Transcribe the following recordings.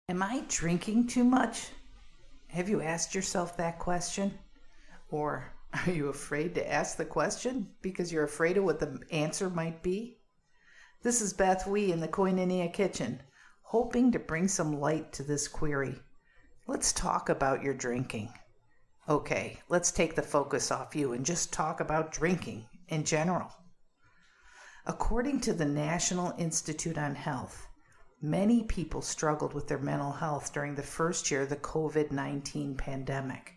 Am I drinking too much? Have you asked yourself that question? Or are you afraid to ask the question because you're afraid of what the answer might be? This is Beth Wee in the Koinonia Kitchen, hoping to bring some light to this query. Let's talk about your drinking. Okay, let's take the focus off you and just talk about drinking in general. According to the National Institute on Health, many people struggled with their mental health during the first year of the COVID-19 pandemic.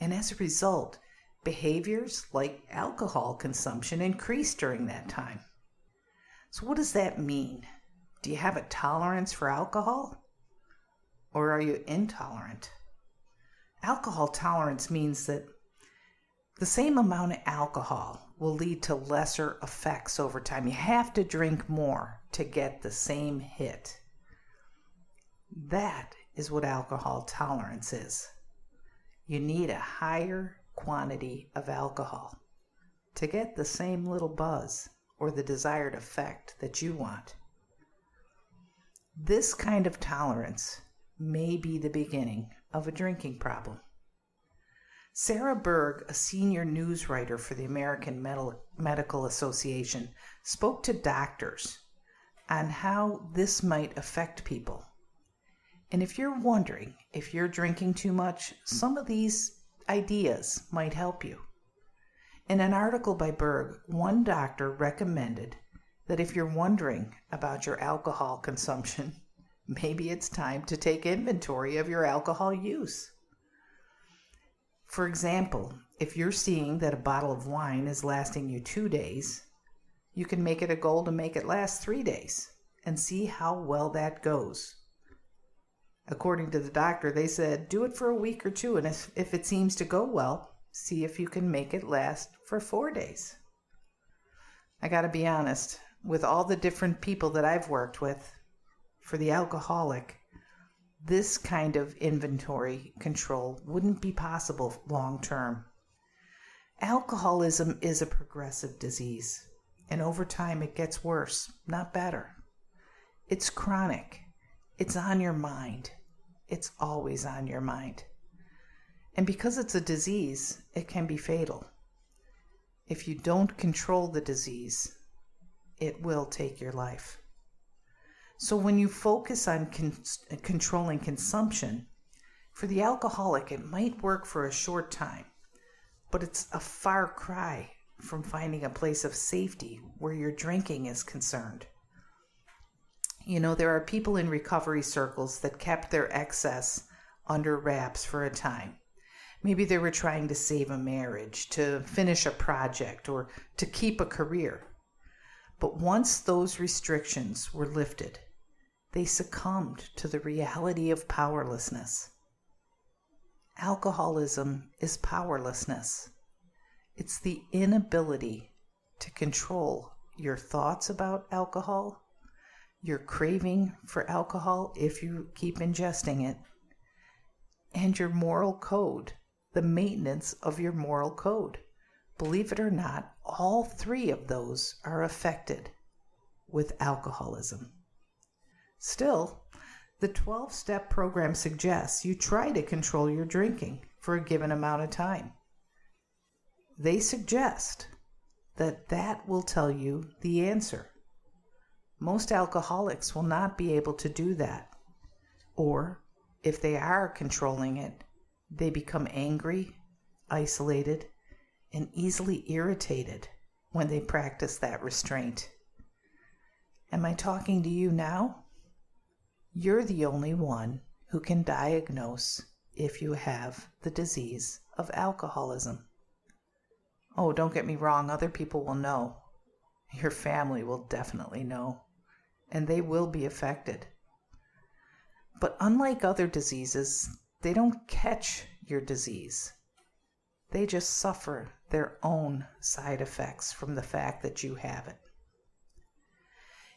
And as a result, behaviors like alcohol consumption increased during that time. So what does that mean? Do you have a tolerance for alcohol? Or are you intolerant? Alcohol tolerance means that the same amount of alcohol will lead to lesser effects over time. You have to drink more to get the same hit. That is what alcohol tolerance is. You need a higher quantity of alcohol to get the same little buzz or the desired effect that you want. This kind of tolerance may be the beginning of a drinking problem. Sarah Berg, a senior news writer for the American Medical Association, spoke to doctors on how this might affect people. And if you're wondering if you're drinking too much, some of these ideas might help you. In an article by Berg, one doctor recommended that if you're wondering about your alcohol consumption, maybe it's time to take inventory of your alcohol use. For example, if you're seeing that a bottle of wine is lasting you 2 days, you can make it a goal to make it last 3 days and see how well that goes. According to the doctor, they said, do it for a week or two, and if it seems to go well, see if you can make it last for 4 days. I gotta be honest, with all the different people that I've worked with, for the alcoholic, this kind of inventory control wouldn't be possible long term. Alcoholism is a progressive disease, and over time it gets worse, not better. It's chronic. It's on your mind. It's always on your mind. And because it's a disease, it can be fatal. If you don't control the disease, it will take your life. So when you focus on controlling consumption, for the alcoholic, it might work for a short time, but it's a far cry from finding a place of safety where your drinking is concerned. You know, there are people in recovery circles that kept their excess under wraps for a time. Maybe they were trying to save a marriage, to finish a project, or to keep a career. But once those restrictions were lifted, they succumbed to the reality of powerlessness. Alcoholism is powerlessness. It's the inability to control your thoughts about alcohol, your craving for alcohol if you keep ingesting it, and your moral code, the maintenance of your moral code. Believe it or not, all three of those are affected with alcoholism. Still, the 12-step program suggests you try to control your drinking for a given amount of time. They suggest that that will tell you the answer. Most alcoholics will not be able to do that. Or, if they are controlling it, they become angry, isolated, and easily irritated when they practice that restraint. Am I talking to you now? You're the only one who can diagnose if you have the disease of alcoholism. Oh, don't get me wrong, other people will know. Your family will definitely know, and they will be affected. But unlike other diseases, they don't catch your disease. They just suffer their own side effects from the fact that you have it.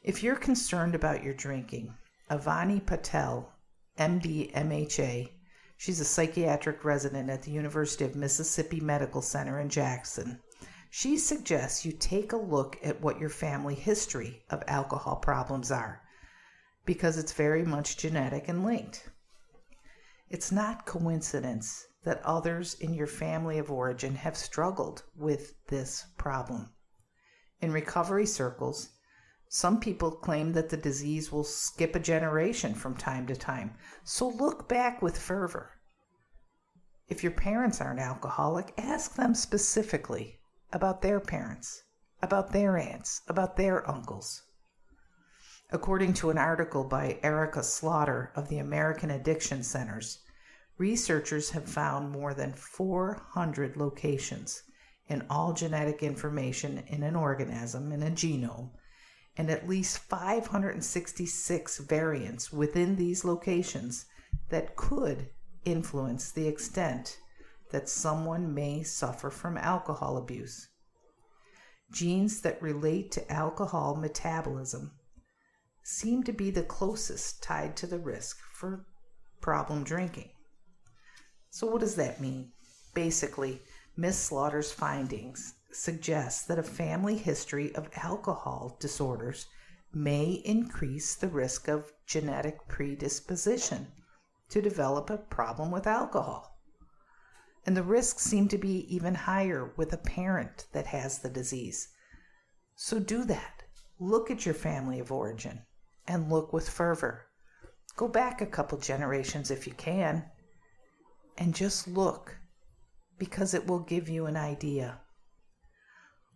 If you're concerned about your drinking, Avani Patel, MD, MHA, She's a psychiatric resident at the University of Mississippi Medical Center in Jackson. She suggests you take a look at what your family history of alcohol problems are, because it's very much genetic and linked. It's not coincidence that others in your family of origin have struggled with this problem. In recovery circles, some people claim that the disease will skip a generation from time to time, so look back with fervor. If your parents aren't alcoholic, ask them specifically about their parents, about their aunts, about their uncles. According to an article by Erica Slaughter of the American Addiction Centers, researchers have found more than 400 locations in all genetic information in an organism, in a genome, and at least 566 variants within these locations that could influence the extent that someone may suffer from alcohol abuse. Genes that relate to alcohol metabolism seem to be the closest tied to the risk for problem drinking. So what does that mean? Basically, Ms. Slaughter's findings suggest that a family history of alcohol disorders may increase the risk of genetic predisposition to develop a problem with alcohol. And the risks seem to be even higher with a parent that has the disease. So do that. Look at your family of origin and look with fervor. Go back a couple generations if you can and just look, because it will give you an idea.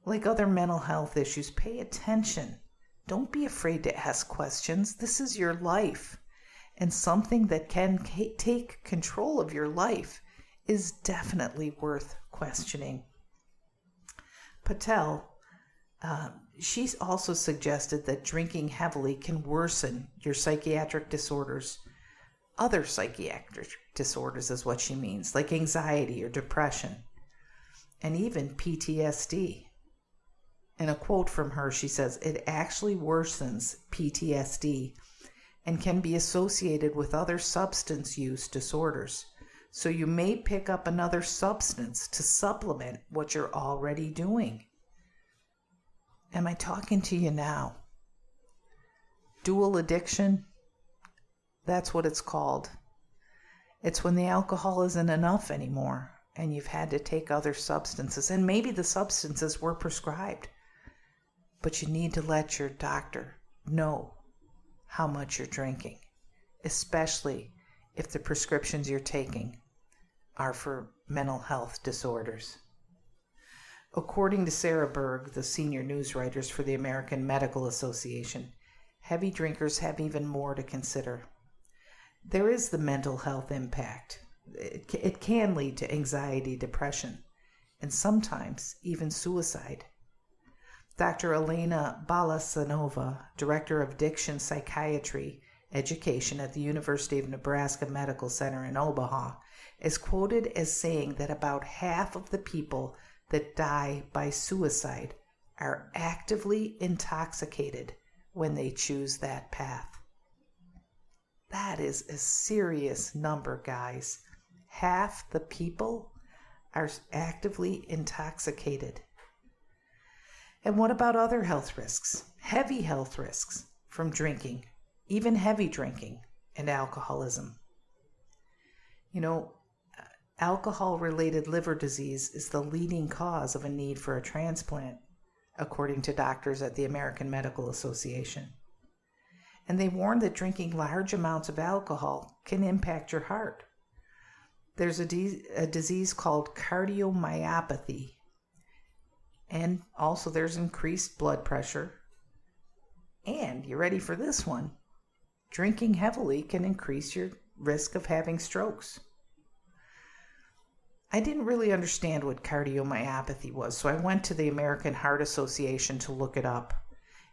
Like other mental health issues, pay attention. Don't be afraid to ask questions. This is your life, and something that can take control of your life is definitely worth questioning. Patel, she's also suggested that drinking heavily can worsen your psychiatric disorders. Other psychiatric disorders is what she means, like anxiety or depression, and even PTSD. In a quote from her, she says, it actually worsens PTSD and can be associated with other substance use disorders. So you may pick up another substance to supplement what you're already doing. Am I talking to you now? Dual addiction? That's what it's called. It's when the alcohol isn't enough anymore and you've had to take other substances. And maybe the substances were prescribed, but you need to let your doctor know how much you're drinking, especially if the prescriptions you're taking are for mental health disorders. According to Sarah Berg, the senior news writers for the American Medical Association, heavy drinkers have even more to consider. There is the mental health impact. It can lead to anxiety, depression, and sometimes even suicide. Dr. Elena Balasanova, Director of Addiction Psychiatry Education at the University of Nebraska Medical Center in Omaha, is quoted as saying that about half of the people that die by suicide are actively intoxicated when they choose that path. That is a serious number, guys. Half the people are actively intoxicated. And what about other health risks? Heavy health risks from drinking, even heavy drinking and alcoholism. You know, alcohol-related liver disease is the leading cause of a need for a transplant, according to doctors at the American Medical Association. And they warn that drinking large amounts of alcohol can impact your heart. There's a disease called cardiomyopathy, and also there's increased blood pressure. And you ready for this one? Drinking heavily can increase your risk of having strokes. I didn't really understand what cardiomyopathy was, so I went to the American Heart Association to look it up.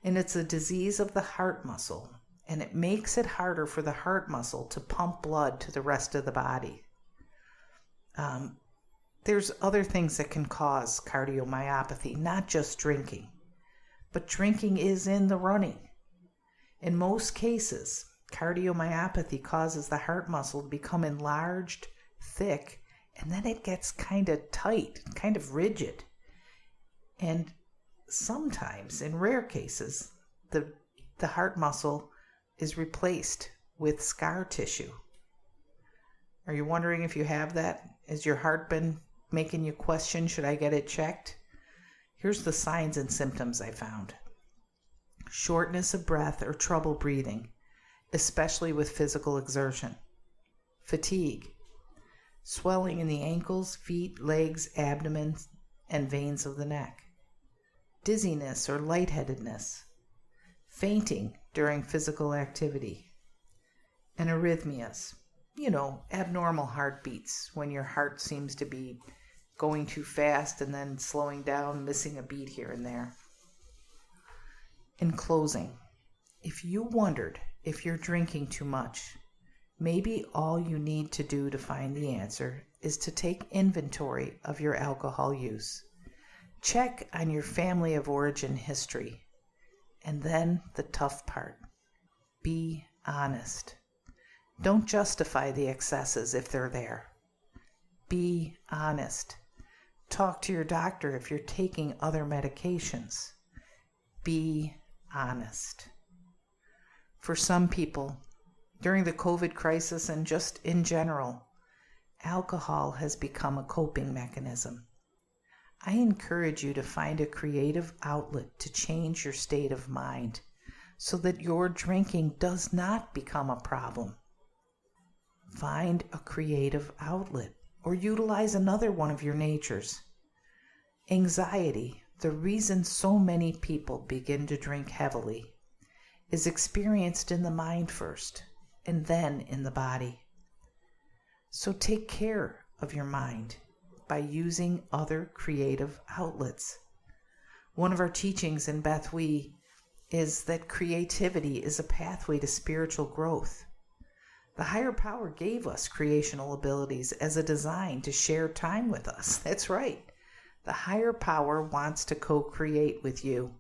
And it's a disease of the heart muscle, and it makes it harder for the heart muscle to pump blood to the rest of the body. There's other things that can cause cardiomyopathy, not just drinking, but drinking is in the running. In most cases, cardiomyopathy causes the heart muscle to become enlarged, thick, and then it gets kind of tight, kind of rigid. And sometimes, in rare cases, the heart muscle is replaced with scar tissue. Are you wondering if you have that? Has your heart been making you question, should I get it checked? Here's the signs and symptoms I found. Shortness of breath or trouble breathing, especially with physical exertion. Fatigue. Swelling in the ankles, feet, legs, abdomen, and veins of the neck. Dizziness or lightheadedness. Fainting during physical activity. And arrhythmias. Abnormal heartbeats when your heart seems to be going too fast and then slowing down, missing a beat here and there. In closing, if you wondered if you're drinking too much, maybe all you need to do to find the answer is to take inventory of your alcohol use. Check on your family of origin history. And then the tough part. Be honest. Don't justify the excesses if they're there. Be honest. Talk to your doctor if you're taking other medications. Be honest. For some people, during the COVID crisis and just in general, alcohol has become a coping mechanism. I encourage you to find a creative outlet to change your state of mind so that your drinking does not become a problem. Find a creative outlet or utilize another one of your natures. Anxiety, the reason so many people begin to drink heavily, is experienced in the mind first and then in the body. So take care of your mind by using other creative outlets. One of our teachings in Beth is that creativity is a pathway to spiritual growth. The higher power gave us creational abilities as a design to share time with us. That's right. The higher power wants to co-create with you.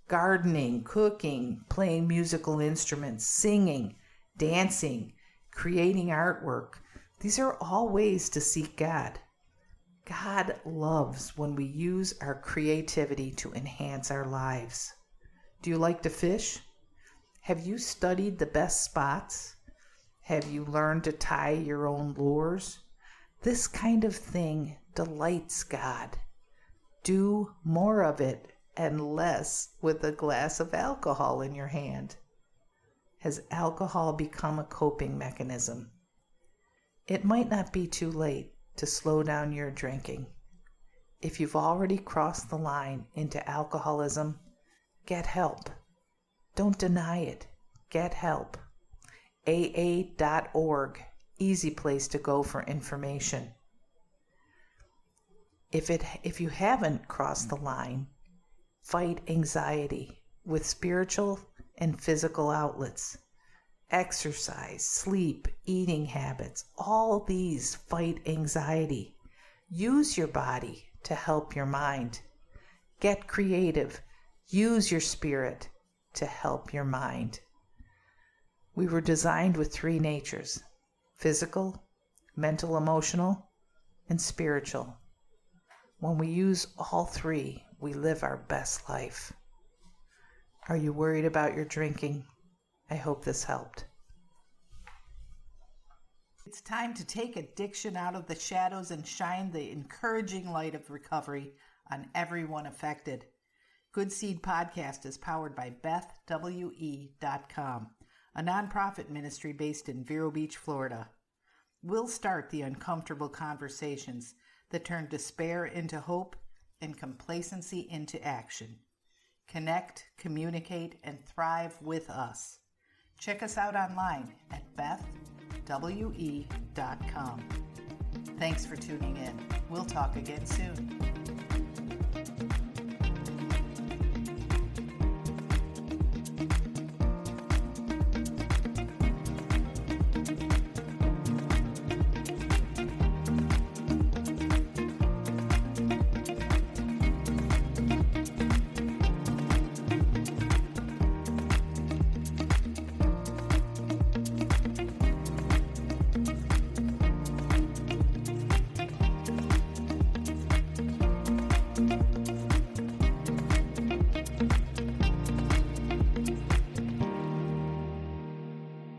Gardening, cooking, playing musical instruments, singing, dancing, creating artwork. These are all ways to seek God. God loves when we use our creativity to enhance our lives. Do you like to fish? Have you studied the best spots? Have you learned to tie your own lures? This kind of thing delights God. Do more of it and less with a glass of alcohol in your hand. Has alcohol become a coping mechanism? It might not be too late to slow down your drinking. If you've already crossed the line into alcoholism, get help. Don't deny it. Get help. AA.org, easy place to go for information. If you haven't crossed the line, fight anxiety with spiritual and physical outlets. Exercise, sleep, eating habits, all these fight anxiety. Use your body to help your mind. Get creative. Use your spirit to help your mind. We were designed with three natures: physical, mental, emotional, and spiritual. When we use all three, we live our best life. Are you worried about your drinking? I hope this helped. It's time to take addiction out of the shadows and shine the encouraging light of recovery on everyone affected. Good Seed Podcast is powered by BethWE.com, a nonprofit ministry based in Vero Beach, Florida. We'll start the uncomfortable conversations that turn despair into hope and complacency into action. Connect, communicate, and thrive with us. Check us out online at BethWE.com. Thanks for tuning in. We'll talk again soon.